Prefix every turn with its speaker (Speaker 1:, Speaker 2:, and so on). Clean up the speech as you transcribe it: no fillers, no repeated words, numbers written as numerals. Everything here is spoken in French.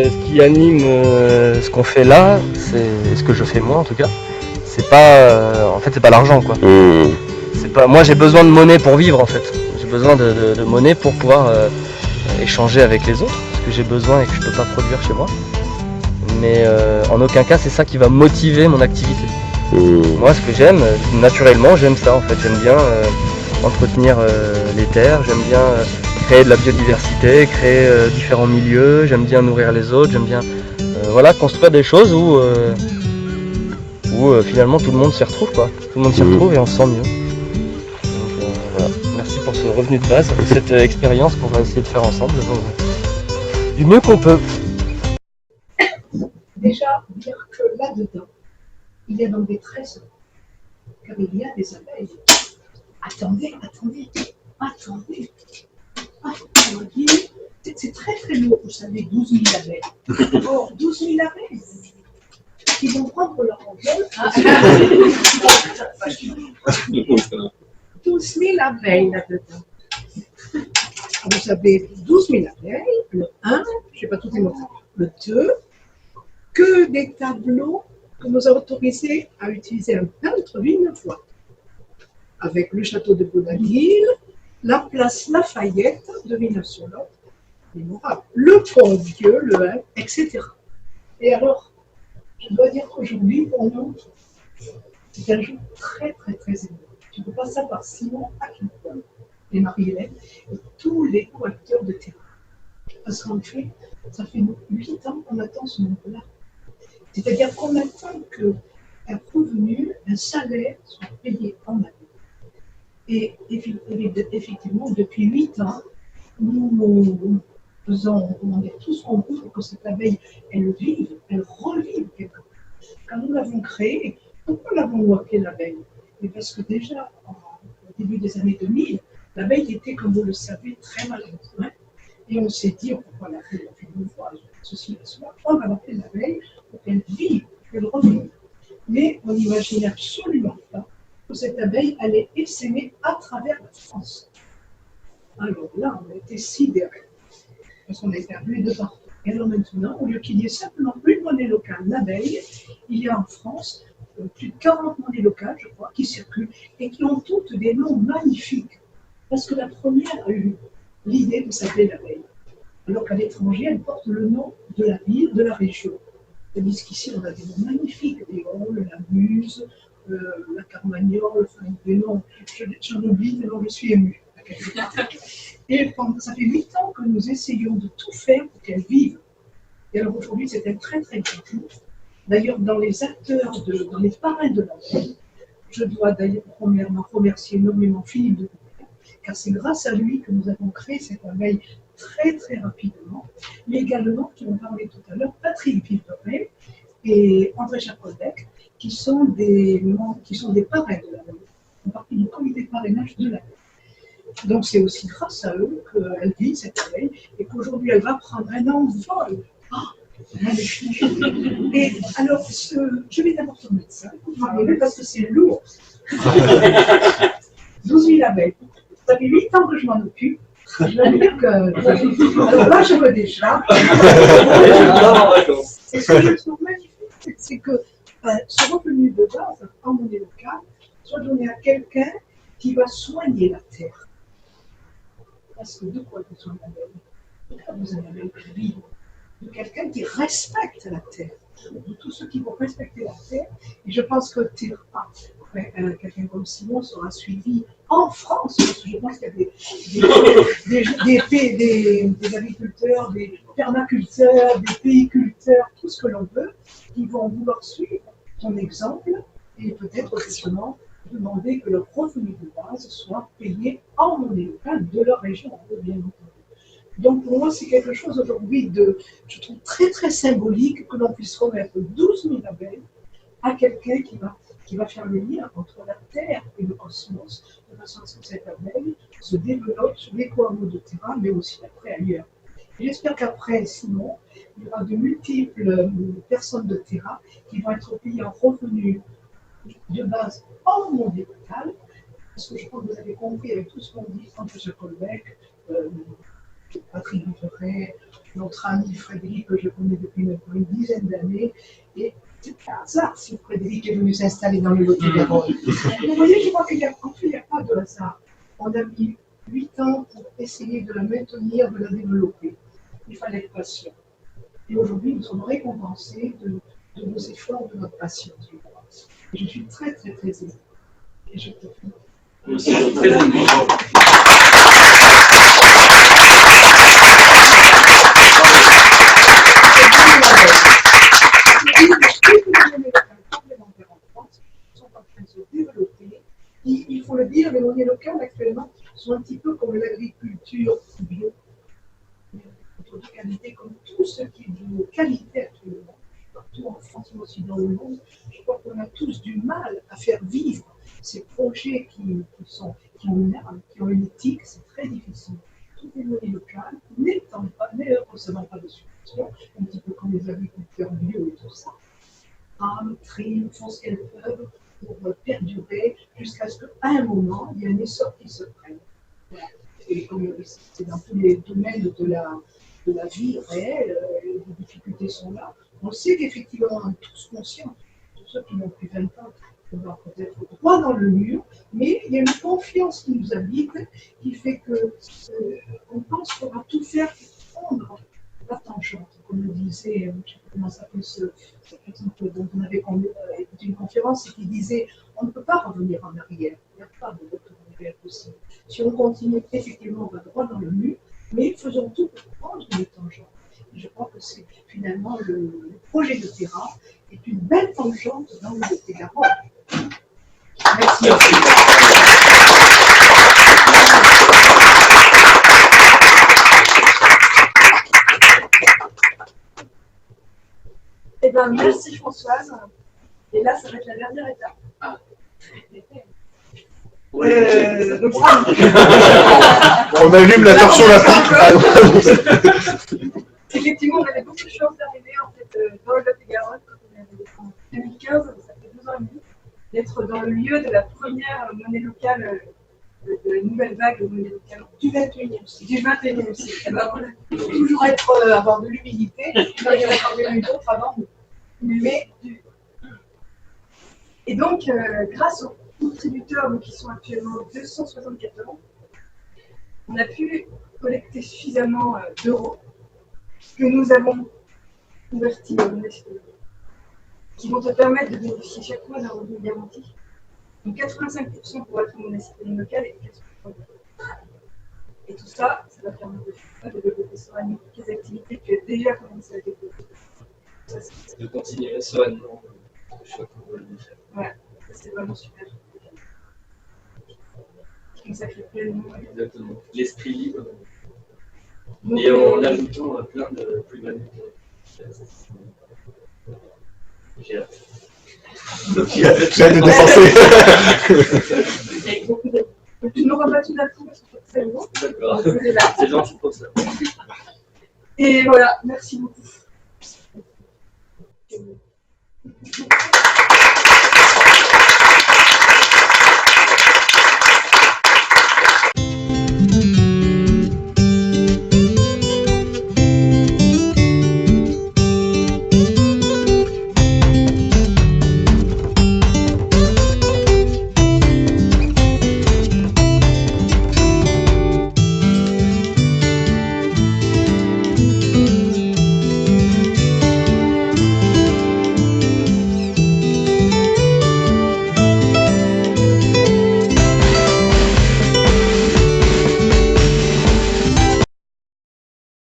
Speaker 1: Ce qui anime ce qu'on fait là, c'est ce que je fais moi en tout cas. C'est pas, en fait, c'est pas l'argent quoi. C'est pas, moi j'ai besoin de monnaie pour vivre en fait. J'ai besoin de monnaie pour pouvoir échanger avec les autres, parce que j'ai besoin et que je peux pas produire chez moi. Mais en aucun cas c'est ça qui va motiver mon activité. Moi ce que j'aime, naturellement j'aime ça en fait. J'aime bien entretenir les terres, j'aime bien créer de la biodiversité, créer différents milieux, j'aime bien nourrir les autres, j'aime bien voilà, construire des choses où finalement tout le monde s'y retrouve quoi. Tout le monde s'y retrouve et on se sent mieux. Donc voilà, merci pour ce revenu de base, cette expérience qu'on va essayer de faire ensemble du mieux qu'on peut.
Speaker 2: Déjà, dire que là-dedans, il y a donc des trésors, car il y a des abeilles. Attendez, c'est très très lourd, vous savez, 12 000 abeilles. Or, 12 000 abeilles qui vont prendre leur envol. 12 000 abeilles là-dedans. Vous avez 12 000 abeilles, le 1, je ne sais pas tout les le 2, que des tableaux que nous avons autorisés à utiliser un peintre une fois, avec le château de Bougainville, la place Lafayette de Villeneuve-sur-Lot, le Pont-Dieu, le 1, etc. Et alors, je dois dire qu'aujourd'hui, pour nous, c'est un jour très, très, très émouvant. Je ne peux pas savoir Simon Aquitaine et Marie-Hélène et tous les co-acteurs de terrain. Parce qu'en fait, ça fait 8 ans qu'on attend ce moment-là. C'est-à-dire qu'on attend qu'un revenu, un salaire soit payé en année. Et effectivement, depuis 8 ans, nous faisons tout ce qu'on peut pour que cette abeille, elle vive, elle revive quelque part. Quand nous l'avons créée, pourquoi l'avons-nous appelée l'abeille? Parce que déjà, au début des années 2000, l'abeille était, comme vous le savez, très malheureuse. Hein? Et on s'est dit, pourquoi l'appeler une fois, ceci, cela, on va l'appeler l'abeille pour qu'elle vive, qu'elle revive. Mais on n'imaginait absolument pas que cette abeille allait essaimer à travers la France. Alors là, on a été sidérés, parce qu'on a été appelés de partout. Et alors maintenant, au lieu qu'il y ait simplement une monnaie locale, l'abeille, il y a en France plus de 40 monnaies locales, je crois, qui circulent et qui ont toutes des noms magnifiques. Parce que la première a eu l'idée de s'appeler l'abeille. Alors qu'à l'étranger, elle porte le nom de la ville, de la région. Tandis qu'ici, on a des noms magnifiques, des Halles, la Muse, la Carmagnole, enfin des noms, j'en oublie tellement je suis émue. Et ça fait 8 ans que nous essayons de tout faire pour qu'elle vive. Et alors aujourd'hui, c'est un très très grand jour. D'ailleurs, dans les acteurs, dans les parrains de l'abeille, je dois d'ailleurs premièrement remercier énormément Philippe de Coupet, car c'est grâce à lui que nous avons créé cette abeille très très rapidement, mais également, qui ont parlé tout à l'heure, Patrick Villeret et André Chacolbec, qui sont des parrains de l'abeille, qui font partie du comité de parrainage de l'abeille. Donc c'est aussi grâce à eux qu'elle vit cette abeille et qu'aujourd'hui elle va prendre un envol. Et alors, je vais d'abord te mettre ça, parce que c'est lourd. 12 000 abeilles. Ça fait 8 ans que je m'en occupe. Je veux dire que. Alors là, je me décharge. Et ce que je trouve magnifique, c'est que ce revenu de base en monnaie locale soit donné à quelqu'un qui va soigner la terre. Parce que de quoi vous soignez l'abeille? De quoi vous avez l'abeille qui vit? De quelqu'un qui respecte la terre, de tous ceux qui vont respecter la terre. Et je pense que quelqu'un comme Simon sera suivi en France, parce que je pense qu'il y a des agriculteurs, des permaculteurs, des pays-culteurs, tout ce que l'on veut, qui vont vouloir suivre ton exemple et peut-être justement demander que leur revenu de base soit payé en monnaie locale de leur région, bien entendu. Donc pour moi, c'est quelque chose aujourd'hui je trouve très très symbolique que l'on puisse remettre 12 000 abeilles à quelqu'un qui va faire le lien entre la Terre et le cosmos, de façon à ce que cette abeille se développe sur les hameaux de terrain, mais aussi après ailleurs. Et j'espère qu'après, Simon, il y aura de multiples personnes de terrain qui vont être payées en revenus de base en monnaie locale, parce que je crois que vous avez compris avec tout ce qu'on dit entre Jacolbec, Patrick Villeret, notre ami Frédéric, que je connais depuis maintenant une dizaine d'années, et c'est un hasard si Frédéric est venu s'installer dans le Lot-et-Garonne. Vous voyez, je crois qu'il n'y a pas de hasard. On a mis 8 ans pour essayer de la maintenir, de la développer. Il fallait être patient. Et aujourd'hui, nous sommes récompensés de nos efforts, de notre patience, je crois. Et je suis très, très, très émue. Et je te prie.
Speaker 3: Je suis très émue.
Speaker 2: Il faut le dire, les monnaies locales actuellement sont un petit peu comme l'agriculture bio, de qualité, comme tout ce qui est de qualité actuellement, partout en France, mais aussi dans le monde. Je crois qu'on a tous du mal à faire vivre ces projets qui ont une âme, qui ont une éthique, c'est très difficile. Toutes les monnaies locales, ne recevant pas de subventions, un petit peu comme les agriculteurs bio et tout ça, triment, font ce qu'elles peuvent pour perdurer jusqu'à ce qu'à un moment, il y ait un essor qui se prenne. Voilà. Et comme c'est dans tous les domaines de la vie réelle, les difficultés sont là. On sait qu'effectivement, on est tous conscients, tous ceux qui n'ont plus 20 ans, on va peut-être droit dans le mur, mais il y a une confiance qui nous habite, qui fait qu'on pense qu'on va tout faire pour prendre la tangente, comme le disait, je ne sais pas comment s'appelle cet exemple dont on avait écouté une conférence, et qui disait on ne peut pas revenir en arrière, il n'y a pas de retour en arrière possible. Si on continue, effectivement, on va droit dans le mur, mais faisons tout pour prendre une tangente. Et je crois que c'est finalement le projet de Terra est une belle tangente dans le Lot-et-Garonne. Merci.
Speaker 4: Eh bien, merci Françoise. Et là, ça va être la dernière étape.
Speaker 3: Ah.
Speaker 5: On allume la torsion olympique.
Speaker 4: Effectivement, on avait beaucoup de chance d'arriver en fait, dans le Lot-et-Garonne quand on est arrivé en 2015, ça fait 2 ans et demi, d'être dans le lieu de la première monnaie locale, de la nouvelle vague de monnaie locale.
Speaker 2: Du 21e siècle.
Speaker 4: Du 21e siècle. Eh ben, voilà.
Speaker 2: Il faut toujours avoir de l'humilité. Il y en a quand même eu d'autres avant. Mais
Speaker 4: et donc, grâce aux contributeurs qui sont actuellement 274, on a pu collecter suffisamment d'euros que nous avons convertis en monnaie citoyenne, qui vont te permettre de bénéficier chaque mois d'un revenu garanti. Donc 85% pour être monnaie citoyenne locale et 15%. Et tout ça, ça va permettre de développer sereinement toutes les activités que tu as déjà commencé à développer.
Speaker 3: De continuer sereinement.
Speaker 4: Ouais, ça c'est vraiment super. Consacrer pleinement.
Speaker 3: Exactement. L'esprit libre.
Speaker 4: Donc,
Speaker 3: et en ajoutant plein de plus-values. J'ai hâte.
Speaker 5: J'ai hâte de dépenser.
Speaker 4: Donc, tu n'auras pas tout d'un coup parce que c'est très long.
Speaker 3: D'accord. C'est gentil pour ça.
Speaker 4: Et voilà, merci beaucoup.